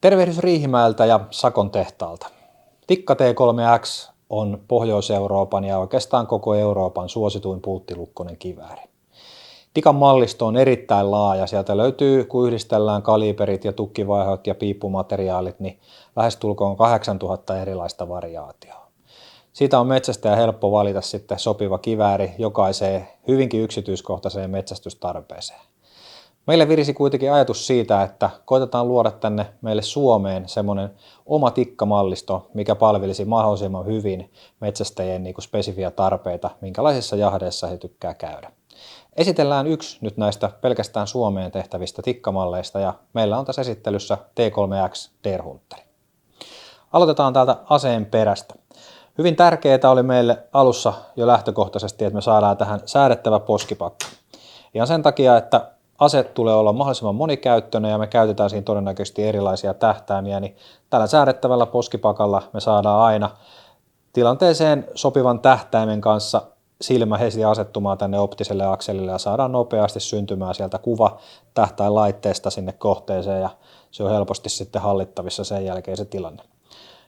Tervehdys Riihimäeltä ja Sakon tehtaalta. Tikka T3X on Pohjois-Euroopan ja oikeastaan koko Euroopan suosituin pulttilukkoinen kivääri. Tikan mallisto on erittäin laaja. Sieltä löytyy, kun yhdistellään kaliberit ja tukkivaihot ja piippumateriaalit, niin lähestulkoon 8000 erilaista variaatioa. Siitä on metsästäjä helppo valita sitten sopiva kivääri jokaiseen hyvinkin yksityiskohtaiseen metsästystarpeeseen. Meille virisi kuitenkin ajatus siitä, että koitetaan luoda tänne meille Suomeen semmoinen oma tikkamallisto, mikä palvelisi mahdollisimman hyvin metsästäjien spesifiä tarpeita, minkälaisissa jahdeissa he tykkää käydä. Esitellään yksi nyt näistä pelkästään Suomeen tehtävistä tikkamalleista ja meillä on tässä esittelyssä T3X Deerhunter. Aloitetaan täältä aseen perästä. Hyvin tärkeää oli meille alussa jo lähtökohtaisesti, että me saadaan tähän säädettävä poskipakka. Ihan sen takia, että ase tulee olla mahdollisimman monikäyttöinen ja me käytetään siinä todennäköisesti erilaisia tähtäimiä, niin tällä säädettävällä poskipakalla me saadaan aina tilanteeseen sopivan tähtäimen kanssa silmä heti asettumaan tänne optiselle akselille ja saadaan nopeasti syntymään sieltä kuva tähtäinlaitteesta sinne kohteeseen ja se on helposti sitten hallittavissa sen jälkeen se tilanne.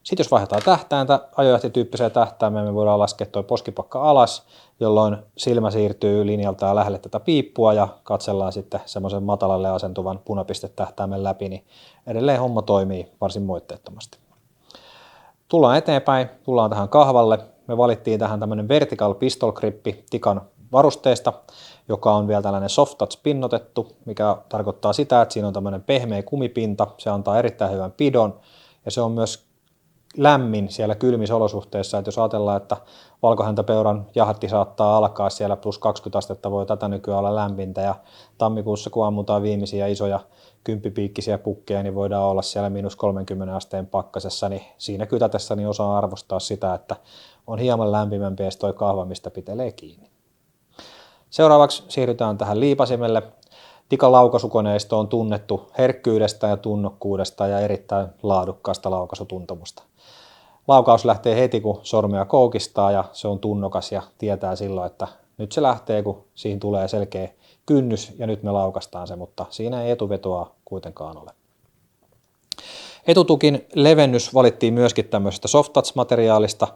Sitten jos vaihdetaan tähtäintä ajojahtityyppiseen tähtäimeen, me voidaan laskea tuo poskipakka alas, jolloin silmä siirtyy linjaltaan lähelle tätä piippua ja katsellaan sitten semmoisen matalalle asentuvan punapistetähtäimen läpi, niin edelleen homma toimii varsin moitteettomasti. Tullaan eteenpäin, tullaan tähän kahvalle. Me valittiin tähän tämmöinen vertical pistol grippi Tikan varusteesta, joka on vielä tällainen soft touch pinnotettu, mikä tarkoittaa sitä, että siinä on tämmöinen pehmeä kumipinta, se antaa erittäin hyvän pidon ja se on myös lämmin siellä kylmissä olosuhteissa, että jos ajatellaan, että valkohäntäpeuran jahti saattaa alkaa siellä plus 20 astetta, voi tätä nykyään olla lämmintä ja tammikuussa kun ammutaan viimeisiä isoja 10-piikkisiä pukkeja, niin voidaan olla siellä miinus 30 asteen pakkasessa, niin siinä kytätessä niin osaa arvostaa sitä, että on hieman lämpimämpi ja toi kahva, mistä pitelee kiinni. Seuraavaksi siirrytään tähän liipasimelle. Tikan laukaisukoneisto on tunnettu herkkyydestä ja tunnokkuudesta ja erittäin laadukkaasta laukaisutuntemusta. Laukaus lähtee heti, kun sormea koukistaa ja se on tunnokas ja tietää silloin, että nyt se lähtee, kun siihen tulee selkeä kynnys ja nyt me laukastaan se, mutta siinä ei etuvetoa kuitenkaan ole. Etutukin levennys valittiin myöskin tämmöisestä soft touch-materiaalista,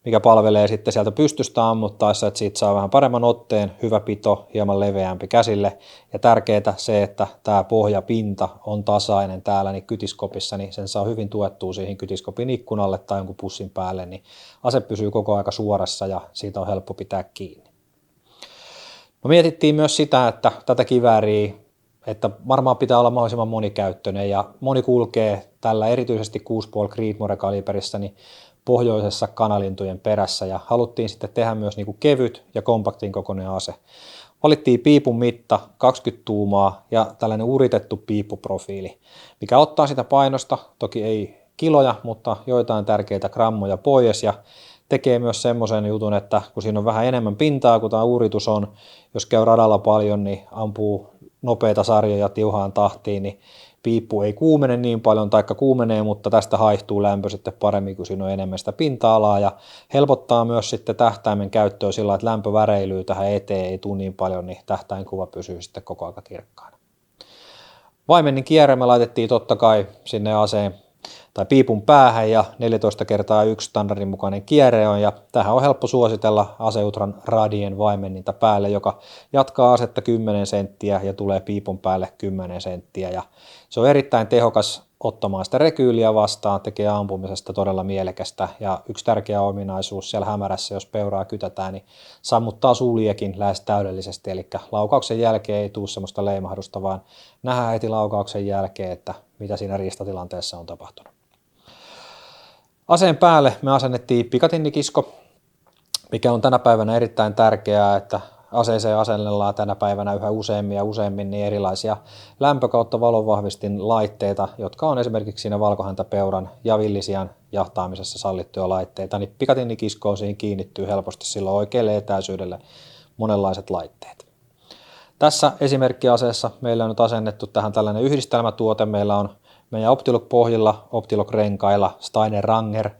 mikä palvelee sitten sieltä pystystä ammuttaessa, että siitä saa vähän paremman otteen, hyvä pito, hieman leveämpi käsille. Ja tärkeää se, että tämä pohjapinta on tasainen täällä niin kytiskopissa, niin sen saa hyvin tuettua siihen kytiskopin ikkunalle tai jonkun pussin päälle, niin ase pysyy koko aika suorassa ja siitä on helppo pitää kiinni. No, mietittiin myös sitä, että tätä kivääriä, että varmaan pitää olla mahdollisimman monikäyttöinen ja moni kulkee tällä erityisesti 6,5 Creedmoor-kaliberissa niin pohjoisessa kanalintujen perässä ja haluttiin sitten tehdä myös niin kuin kevyt ja kompaktin kokoinen ase. Valittiin piipun mitta 20 tuumaa ja tällainen uritettu piippuprofiili, mikä ottaa sitä painosta, toki ei kiloja, mutta joitain tärkeitä grammoja pois ja tekee myös semmoisen jutun, että kun siinä on vähän enemmän pintaa kuin tämä uritus on, jos käy radalla paljon, niin ampuu nopeita sarjoja tiuhaan tahtiin, niin piippu ei kuumene niin paljon, taikka kuumenee, mutta tästä haihtuu lämpö sitten paremmin, kun siinä on enemmän sitä pinta-alaa ja helpottaa myös sitten tähtäimen käyttöä sillä, että lämpö väreilyy tähän eteen, ei tule niin paljon, niin tähtäinkuva pysyy sitten koko ajan kirkkaana. Vaimennin kierre me laitettiin totta kai sinne aseen tai piipun päähän ja 14x1 standardin mukainen kierre on ja tähän on helppo suositella Aseutran Radien vaimenninta päälle, joka jatkaa asetta 10 senttiä ja tulee piipun päälle 10 senttiä ja se on erittäin tehokas ottamaan sitä rekyyliä vastaan, tekee ampumisesta todella mielekästä ja yksi tärkeä ominaisuus siellä hämärässä, jos peuraa kytätään, niin sammuttaa suljekin lähes täydellisesti, eli laukauksen jälkeen ei tule semmoista leimahdusta, vaan nähdään heti laukauksen jälkeen, että mitä siinä riistatilanteessa on tapahtunut. Aseen päälle me asennettiin pikatinnikisko, mikä on tänä päivänä erittäin tärkeää, että aseeseen asennellaan tänä päivänä yhä useammin niin erilaisia lämpö- kautta valonvahvistin laitteita, jotka on esimerkiksi siinä valkohäntäpeuran ja villisian jahtaamisessa sallittuja laitteita, niin pikatinnikiskoon siihen kiinnittyy helposti silloin oikealle etäisyydelle monenlaiset laitteet. Tässä esimerkkiaseessa meillä on nyt asennettu tähän tällainen yhdistelmätuote, meillä on meidän Optilok-pohjilla, Optilok-renkailla Steiner Ranger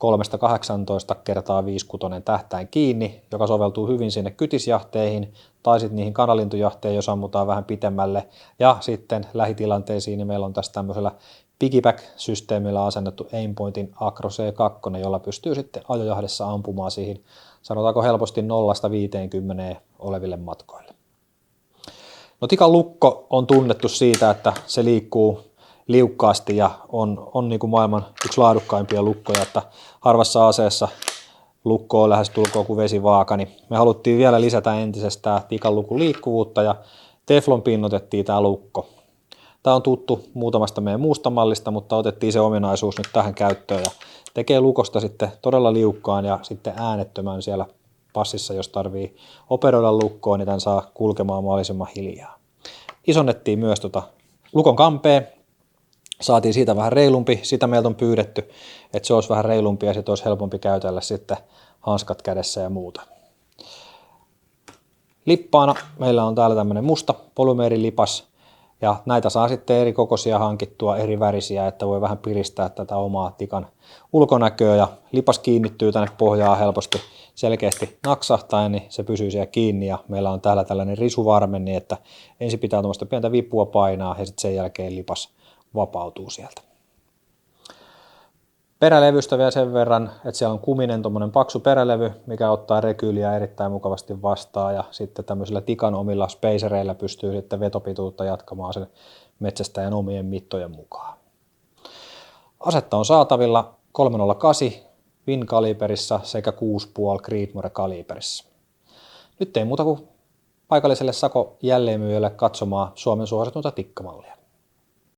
318x56 tähtäin kiinni, joka soveltuu hyvin sinne kytisjahteihin tai sitten niihin kanalintujahteihin, jos ammutaan vähän pitemmälle. Ja sitten lähitilanteisiin niin meillä on tässä tämmöisellä Piggyback-systeemillä asennettu Aimpointin Acro C2, jolla pystyy sitten ajojahdissa ampumaan siihen, sanotaanko helposti 0-50 oleville matkoille. No Tikan lukko on tunnettu siitä, että se liikkuu liukkaasti ja on niin kuin maailman yksi laadukkaimpia lukkoja, että harvassa aseessa lukko on lähes tulkoon kuin vesivaaka, niin me haluttiin vielä lisätä entisestään Tikan lukun liikkuvuutta ja Teflon pinnotettiin tämä lukko. Tämä on tuttu muutamasta meidän muusta mallista, mutta otettiin se ominaisuus nyt tähän käyttöön ja tekee lukosta sitten todella liukkaan ja sitten äänettömän siellä passissa, jos tarvii operoida lukkoon, niin tämän saa kulkemaan mahdollisimman hiljaa. Isonnettiin myös lukon kampea, saatiin siitä vähän reilumpi, sitä meiltä on pyydetty, että se olisi vähän reilumpi ja sitten olisi helpompi käytellä sitten hanskat kädessä ja muuta. Lippaana meillä on täällä tämmöinen musta polymeerilipas ja näitä saa sitten eri kokoisia hankittua, eri värisiä, että voi vähän piristää tätä omaa Tikan ulkonäköä ja lipas kiinnittyy tänne pohjaan helposti selkeästi naksahtaen, niin se pysyy siellä kiinni ja meillä on täällä tällainen risuvarme, niin että ensin pitää tuommoista pientä vipua painaa ja sitten sen jälkeen lipas vapautuu sieltä. Perälevystä vielä sen verran, että siellä on kuminen tuommoinen paksu perälevy, mikä ottaa rekyyliä erittäin mukavasti vastaan ja sitten tämmöisillä Tikan omilla spacereillä pystyy sitten vetopituutta jatkamaan sen metsästäjän omien mittojen mukaan. Asetta on saatavilla 308 Win-kaliiperissa sekä 6,5 Creedmoor-kaliiperissa. Nyt ei muuta kuin paikalliselle Sako jälleenmyyjälle katsomaan Suomen suosituinta tikkamallia.